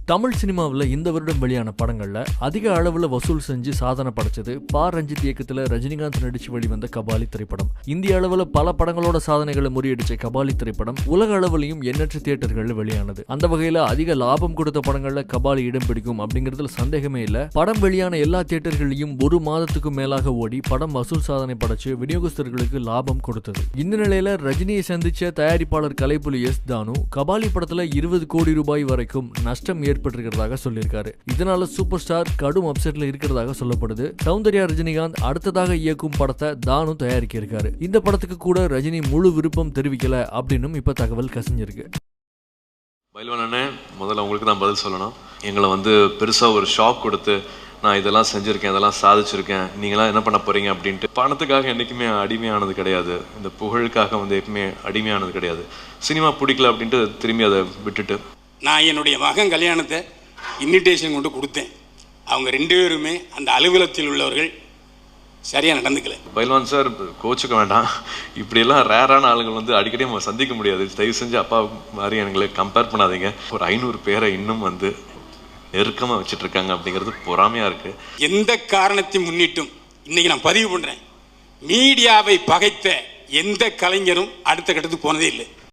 தமிழ் சினிமாவில் இந்த வருடம் வெளியான படங்கள்ல அதிக அளவில் வசூல் செஞ்சு சாதனை படைச்சது பா ரஞ்சித் இயக்கத்தில் ரஜினிகாந்த் நடிச்சு வெளிவந்த கபாலி திரைப்படம். இந்திய அளவில் பல படங்களோட சாதனைகளை முறியடிச்ச கபாலி திரைப்படம் உலக அளவிலையும் எண்ணற்ற தியேட்டர்களில் வெளியானது. அந்த வகையில் அதிக லாபம் கொடுத்த படங்கள்ல கபாலி இடம் பிடிக்கும் அப்படிங்கிறதுல சந்தேகமே இல்லை. படம் வெளியான எல்லா தியேட்டர்களையும் ஒரு மாதத்துக்கும் மேலாக ஓடி படம் வசூல் சாதனை படைச்சு விநியோகஸ்தர்களுக்கு லாபம் கொடுத்தது. இந்த நிலையில ரஜினியை சந்திச்ச தயாரிப்பாளர் கலைப்புலி எஸ் தானு கபாலி படத்துல 20 கோடி ரூபாய் வரைக்கும் நஷ்டம் ஏற்பட்டிருக்கிறதாக சொல்லியிருக்காரு. இதனால சூப்பர் ஸ்டார் கடும் அப்செட்ல இருக்கிறதாக சொல்லப்படுது. சௌந்தர்யா ரஜினிகாந்த் அடுத்ததாக இயக்கும் படத்தை தானு தயாரிக்க இருக்காரு. இந்த படத்துக்கு கூட ரஜினி முழு விருப்பம் தெரிவிக்கல அப்படின்னு இப்ப தகவல் கசிஞ்சிருக்கு. பைல்வான் அண்ணே, முதல்ல உங்களுக்கு தான் பதில் சொல்லணும். எங்களை பெருசா ஒரு ஷாக் கொடுத்து நான் இதெல்லாம் செஞ்சுருக்கேன், இதெல்லாம் சாதிச்சிருக்கேன், நீங்களாம் என்ன பண்ண போறீங்க அப்படின்ட்டு. பணத்துக்காக என்றைக்குமே அடிமையானது கிடையாது, இந்த புகழுக்காக எப்பவுமே அடிமையானது கிடையாது. சினிமா பிடிக்கல அப்படின்ட்டு திரும்பி அதை விட்டுட்டு நான் என்னுடைய மகன் கல்யாணத்தை இன்விடேஷன் கொண்டு கொடுத்தேன். அவங்க 2 பேருமே அந்த அலுவலகத்தில் உள்ளவர்கள் சரியாக நடந்துக்கல. பைல்வான் சார் கோச்சுக்க வேண்டாம், இப்படியெல்லாம் ரேரான ஆளுங்கள் அடிக்கடி நம்ம சந்திக்க முடியாது. தயவு செஞ்சு அப்பா மாதிரி எங்களை கம்பேர் பண்ணாதீங்க. ஒரு 500 பேரை இன்னும் நெருக்கமாக வச்சுட்டு இருக்காங்க அப்படிங்கிறது பொறாமையாக இருக்கு. எந்த காரணத்தை முன்னிட்டும் இன்னைக்கு நான் பதிவு பண்ணுறேன், மீடியாவை பகைத்த எந்த கலைஞரும் அடுத்த கட்டத்துக்கு போனதே இல்லை.